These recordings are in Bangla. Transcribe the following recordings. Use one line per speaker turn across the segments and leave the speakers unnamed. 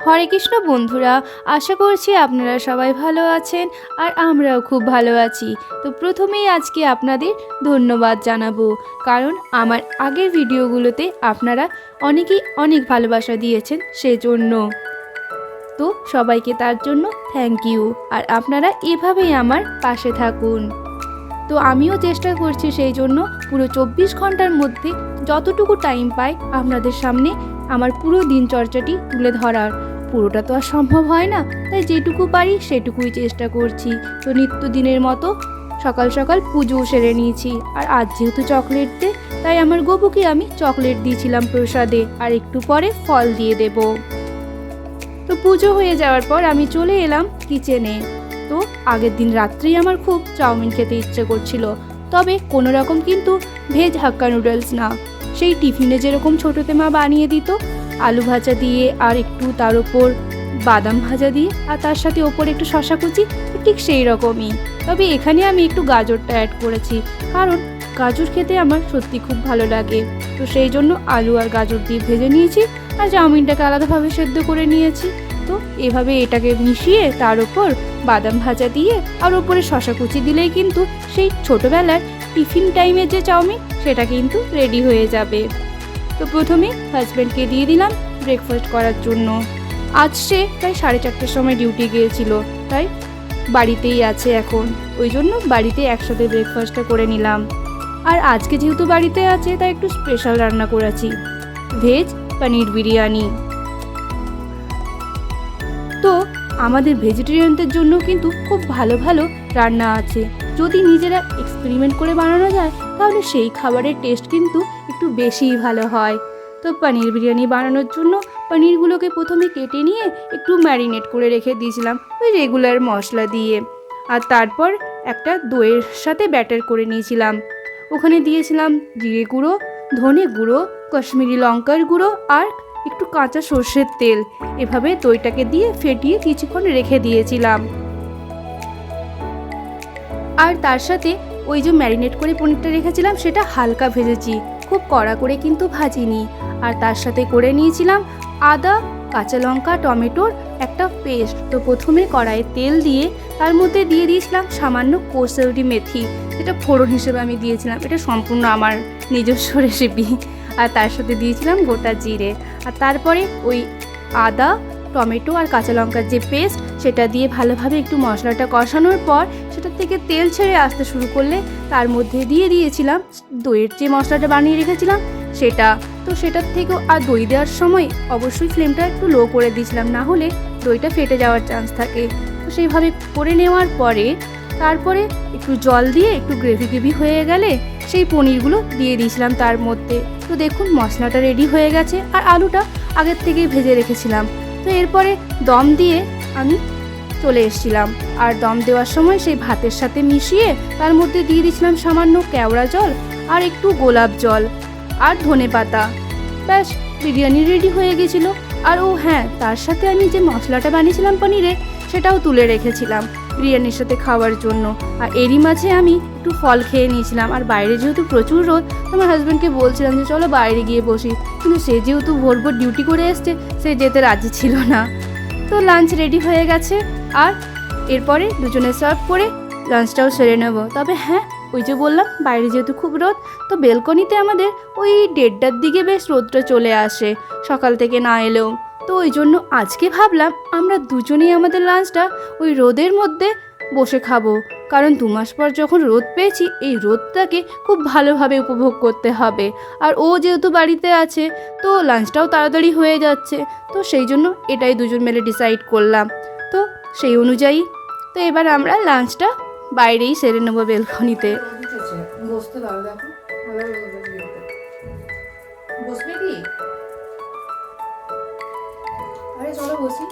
হরে কৃষ্ণ বন্ধুরা, আশা করছি আপনারা সবাই ভালো আছেন আর আমরাও খুব ভালো আছি। তো প্রথমেই আজকে আপনাদের ধন্যবাদ জানাবো, কারণ আমার আগের ভিডিওগুলোতে আপনারা অনেকেই অনেক ভালোবাসা দিয়েছেন, সেজন্য তো সবাইকে তার জন্য থ্যাংক ইউ। আর আপনারা এভাবেই আমার পাশে থাকুন। তো আমিও চেষ্টা করছি সেই জন্য পুরো 24 ঘন্টার মধ্যে যতটুকু টাইম পাই আপনাদের সামনে আমার পুরো দিনচর্যাটি তুলে ধরার। পুরোটা তো আর সম্ভব হয় না, তাই যেটুকু পারি সেটুকুই চেষ্টা করছি। তো নিত্যদিনের মতো সকাল সকাল পুজো সেরে নিয়েছি। আর আজ যেহেতু চকলেট ডে, তাই আমার গপুকে আমি চকলেট দিয়েছিলাম প্রসাদে, আর একটু পরে ফল দিয়ে দেব। তো পুজো হয়ে যাওয়ার পর আমি চলে এলাম কিচেনে। তো আগের দিন রাত্রেই আমার খুব চাউমিন খেতে ইচ্ছে করছিল, তবে কোনো রকম কিন্তু ভেজ হাক্কা নুডলস না, সেই টিফিনে যেরকম ছোটোতে মা বানিয়ে দিত, আলু ভাজা দিয়ে আর একটু তার ওপর বাদাম ভাজা দিয়ে আর তার সাথে ওপরে একটু শশা কুচি, ঠিক সেই রকমই। তবে এখানে আমি একটু গাজরটা অ্যাড করেছি, কারণ গাজর খেতে আমার সত্যি খুব ভালো লাগে। তো সেই জন্য আলু আর গাজর দিয়ে ভেজে নিয়েছি আর চাউমিনটাকে আলাদাভাবে সেদ্ধ করে নিয়েছি। তো এভাবে এটাকে মিশিয়ে তার ওপর বাদাম ভাজা দিয়ে আর ওপরে শশা কুচি দিলেই কিন্তু সেই ছোটোবেলার টিফিন টাইমের যে চাউমিন, সেটা কিন্তু রেডি হয়ে যাবে। তো প্রথমে হাজব্যান্ডকে দিয়ে দিলাম ব্রেকফাস্ট করার জন্য। আজ সে প্রায় 4:30টার সময় ডিউটি গিয়েছিল, তাই বাড়িতেই আছে এখন, ওই জন্য বাড়িতে একসাথে ব্রেকফাস্টটা করে নিলাম। আর আজকে যেহেতু বাড়িতে আছে, তাই একটু স্পেশাল রান্না করেছি, ভেজ পনির বিরিয়ানি। তো আমাদের ভেজিটেরিয়ানদের জন্য কিন্তু খুব ভালো ভালো রান্না আছে। যদি নিজেরা এক্সপেরিমেন্ট করে বানানো যায়, তাহলে সেই খাবারের টেস্ট কিন্তু একটু বেশিই ভালো হয়। তো পনির বিরিয়ানি বানানোর জন্য পনিরগুলোকে প্রথমে কেটে নিয়ে একটু ম্যারিনেট করে রেখে দিয়েছিলাম ওই রেগুলার মশলা দিয়ে। আর তারপর একটা দইয়ের সাথে ব্যাটার করে নিয়েছিলাম। ওখানে দিয়েছিলাম জিরে গুঁড়ো, ধনে গুঁড়ো, কাশ্মীরি লঙ্কার গুঁড়ো আর একটু কাঁচা সর্ষের তেল। এভাবে দইটাকে দিয়ে ফেটিয়ে কিছুক্ষণ রেখে দিয়েছিলাম। আর তার সাথে ওই যে ম্যারিনেট করে পনিরটা রেখেছিলাম, সেটা হালকা ভেজেছি, খুব কড়া করে কিন্তু ভাজিনি। আর তার সাথে করে নিয়েছিলাম আদা, কাঁচা লঙ্কা, টমেটোর একটা পেস্ট। তো প্রথমে কড়াইয়ে তেল দিয়ে তার মধ্যে দিয়ে দিয়েছিলাম সামান্য কসুরি মেথি, যেটা ফোড়ন হিসেবে আমি দিয়েছিলাম, এটা সম্পূর্ণ আমার নিজস্ব রেসিপি। আর তার সাথে দিয়েছিলাম গোটা জিরে। আর তারপরে ওই আদা, টমেটো আর কাঁচা লঙ্কার যে পেস্ট, সেটা দিয়ে ভালোভাবে একটু মশলাটা কষানোর পর সেটা থেকে তেল ছেড়ে আসতে শুরু করলে তার মধ্যে দিয়ে দিয়েছিলাম দইয়ের যে মশলাটা বানিয়ে রেখেছিলাম সেটা। তো সেটার থেকেও আর দই দেওয়ার সময় অবশ্যই ফ্লেমটা একটু লো করে দিয়েছিলাম, না হলে দইটা ফেটে যাওয়ার চান্স থাকে। তো সেইভাবে করে নেওয়ার পরে তারপরে একটু জল দিয়ে একটু গ্রেভি হয়ে গেলে সেই পনিরগুলো দিয়ে দিয়েছিলাম তার মধ্যে। তো দেখুন মশলাটা রেডি হয়ে গেছে আর আলুটা আগের থেকেই ভেজে রেখেছিলাম। তো এরপরে দম দিয়ে আমি চলে এসেছিলাম। আর দম দেওয়ার সময় সেই ভাতের সাথে মিশিয়ে তার মধ্যে দিয়ে দিয়েছিলাম সামান্য কেওড়া জল আর একটু গোলাপ জল আর ধনেপাতা। ব্যাস, বিরিয়ানি রেডি হয়ে গেছিলো। আর ও হ্যাঁ, তার সাথে আমি যে মশলাটা বানিয়েছিলাম পনিরে, সেটাও তুলে রেখেছিলাম বিরিয়ানির সাথে খাওয়ার জন্য। আর এরই মাঝে আমি একটু ফল খেয়ে নিয়েছিলাম। আর বাইরে যেহেতু প্রচুর রোদ, আমার হাজব্যান্ডকে বলছিলাম যে চলো বাইরে গিয়ে বসি, কিন্তু সে যেহেতু ভোর ডিউটি করে এসছে, সে যেতে রাজি ছিল না। তো লাঞ্চ রেডি হয়ে গেছে, আর এরপরে দুজনে সার্ভ করে লাঞ্চটাও সেরে নেব। তবে হ্যাঁ, ওই যে বললাম বাইরে যেহেতু খুব রোদ, তো বেলকনিতে আমাদের ওই 1:30টার দিকে বেশ রোদটা চলে আসে সকাল থেকে না এলেও। তো ওই জন্য আজকে ভাবলাম আমরা দুজনেই আমাদের লাঞ্চটা ওই রোদের মধ্যে বসে খাবো, কারণ 2 মাস পর যখন রোদ পেয়েছি, এই রোদটাকে খুব ভালোভাবে উপভোগ করতে হবে। আর ও যেহেতু বাড়িতে আছে, তো লাঞ্চটাও তাড়াতাড়ি হয়ে যাচ্ছে। তো সেই জন্য এটাই দুজন মিলে ডিসাইড করলাম। তো সেই অনুযায়ী তো এবার আমরা লাঞ্চটা বাইরেই সেরে নেবো বেলকনিতে।
বসতে দাও, দেখো বসবে কি? আরে চলো বসি।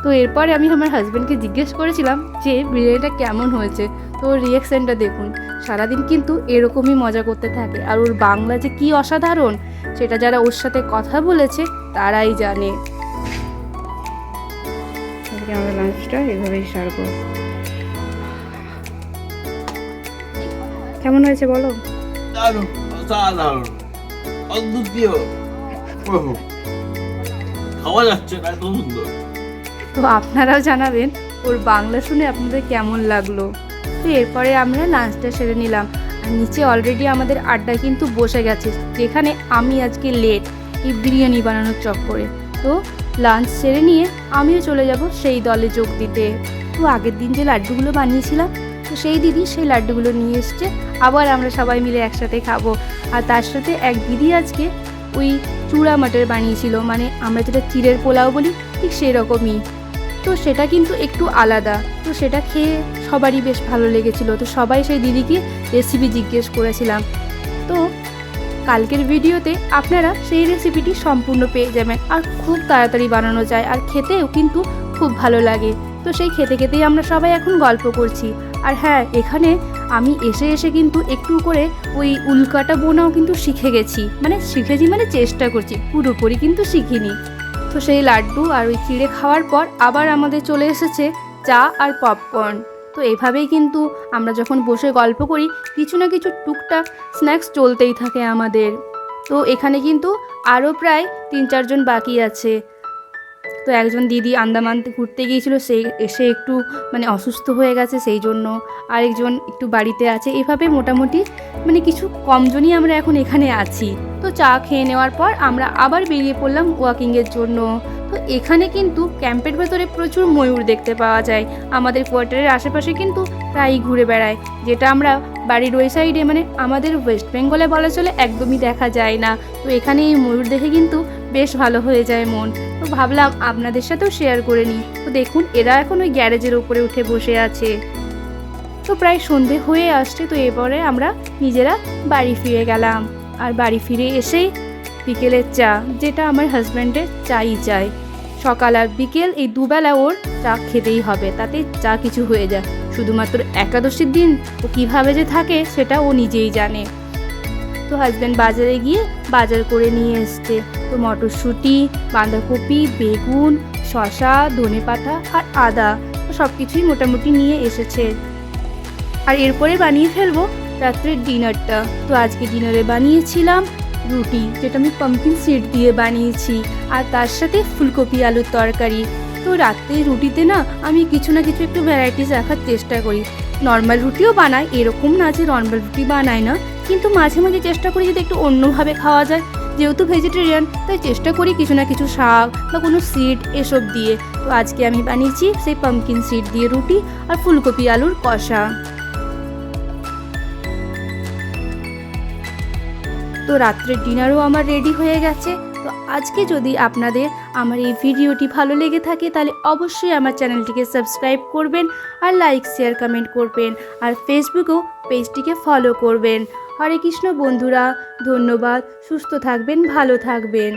তো এরপরে আমি আমার হাজব্যান্ডকে জিজ্ঞেস করেছিলাম যে বিরিয়ানিটা কেমন হয়েছে। তো ওর রিয়াকশানটা দেখুন, সারাদিন কিন্তু এরকমই মজা করতে থাকে। আর ওর বাংলা যে কী অসাধারণ, সেটা যারা ওর সাথে কথা বলেছে তারাই জানে। আমরা লাঞ্চটা এভাবেই সারবো। কেমন হয়েছে বলো?
দারুণ, অসাধারণ, অদ্বিতীয়। ওহ, খাওয়া যাচ্ছে না, এত সুন্দর।
তো আপনারাও জানাবেন ওর বাংলা শুনে আপনাদের কেমন লাগলো। তো এরপরে আমরা লাঞ্চটা সেরে নিলাম, আর নিচে অলরেডি আমাদের আড্ডা কিন্তু বসে গেছে, যেখানে আমি আজকে লেট এই বিরিয়ানি বানানোর চক্করে। তো লাঞ্চ সেরে নিয়ে আমিও চলে যাব সেই দলে যোগ দিতে। তো আগের দিন যে লাড্ডুগুলো বানিয়েছিলাম, তো সেই দিদি সেই লাড্ডুগুলো নিয়ে এসছে, আবার আমরা সবাই মিলে একসাথে খাবো। আর তার সাথে এক দিদি আজকে ওই চূড়া মাটার বানিয়েছিল, মানে আমরা যেটা চিড়ের পোলাও বলি ঠিক সেই রকমই। তো সেটা কিন্তু একটু আলাদা, তো সেটা খেয়ে সবারই বেশ ভালো লেগেছিল। তো সবাই সেই দিদিকে রেসিপি জিজ্ঞেস করেছিলাম। তো কালকের ভিডিওতে আপনারা সেই রেসিপিটি সম্পূর্ণ পেয়ে যাবেন, আর খুব তাড়াতাড়ি বানানো যায়, আর খেতেও কিন্তু খুব ভালো লাগে। তো সেই খেতে খেতেই আমরা সবাই এখন গল্প করছি। আর হ্যাঁ, এখানে আমি এসে এসে কিন্তু একটু করে ওই উল্কাটা বোনাও কিন্তু শিখে গেছি, মানে চেষ্টা করছি, পুরোপুরি কিন্তু শিখিনি। তো সেই লাড্ডু আর ওই চিড়ে খাওয়ার পর আবার আমাদের চলে এসেছে চা আর পপকর্ন। তো এভাবেই কিন্তু আমরা যখন বসে গল্প করি, কিছু না কিছু টুকটাক স্ন্যাক্স চলতেই থাকে আমাদের। তো এখানে কিন্তু আরও প্রায় 3-4 জন বাকি আছে। তো একজন দিদি আন্দামান ঘুরতে গিয়েছিল, সে এসে একটু অসুস্থ হয়ে গেছে, সেই জন্য আরেকজন একটু বাড়িতে আছে। এভাবে মোটামুটি কিছু কমজনই আমরা এখন এখানে আছি। তো চা খেয়ে নেওয়ার পর আমরা আবার বেরিয়ে পড়লাম ওয়াকিংয়ের জন্য। তো এখানে কিন্তু ক্যাম্পের ভেতরে প্রচুর ময়ূর দেখতে পাওয়া যায়। আমাদের কোয়ার্টারের আশেপাশে কিন্তু প্রায়ই ঘুরে বেড়ায়, যেটা আমরা বাড়ির ওই সাইডে আমাদের ওয়েস্ট বেঙ্গলে বলা চলে একদমই দেখা যায় না। তো এখানে এই ময়ূর দেখে কিন্তু বেশ ভালো হয়ে যায় মন। তো ভাবলাম আপনাদের সাথেও শেয়ার করে নিই। তো দেখুন, এরা এখন ওই গ্যারেজের উপরে উঠে বসে আছে। তো প্রায় সন্ধে হয়ে আসছে। তো এরপরে আমরা নিজেরা বাড়ি ফিরে গেলাম। আর বাড়ি ফিরে এসেই বিকেলের চা, যেটা আমার হাজব্যান্ডের চাই চাই, সকাল আর বিকেল এই দুবেলা ওর চা খেতেই হবে, তাতে চা কিছু হয়ে যায়। শুধুমাত্র একাদশীর দিন ও কীভাবে যে থাকে সেটা ও নিজেই জানে। তো হাজব্যান্ড বাজারে গিয়ে বাজার করে নিয়ে এসছে। তো মটরশুঁটি, বাঁধাকপি, বেগুন, শসা, ধনেপাতা আর আদা, সব কিছুই মোটামুটি নিয়ে এসেছে। আর এরপরে বানিয়ে ফেলবো রাত্রের ডিনারটা। তো আজকে ডিনারে বানিয়েছিলাম রুটি, যেটা আমি পাম্পকিন সিড দিয়ে বানিয়েছি, আর তার সাথে ফুলকপি আলুর তরকারি। তো রাত্রে রুটিতে না আমি কিছু না কিছু একটু ভ্যারাইটিস রাখার চেষ্টা করি। নর্মাল রুটিও বানাই, এরকম না যে নর্মাল রুটি বানাই না, কিন্তু মাঝে মাঝে চেষ্টা করি যদি একটু অন্যভাবে খাওয়া যায়। যেহেতু ভেজিটেরিয়ান, তাই চেষ্টা করি কিছু না কিছু শাক বা কোনো সিড এসব দিয়ে। তো আজকে আমি বানিয়েছি সেই পাম্পকিন সিড দিয়ে রুটি আর ফুলকপি আলুর কষা। তো রাত্রের ডিনারও আমার রেডি হয়ে গেছে। তো আজকে যদি আপনাদের আমার এই ভিডিওটি ভালো লেগে থাকে, তাহলে অবশ্যই আমার চ্যানেলটিকে সাবস্ক্রাইব করবেন, আর লাইক, শেয়ার, কমেন্ট করবেন, আর ফেসবুকেও পেজটিকে ফলো করবেন। হরে কৃষ্ণ বন্ধুরা, ধন্যবাদ। সুস্থ থাকবেন, ভালো থাকবেন।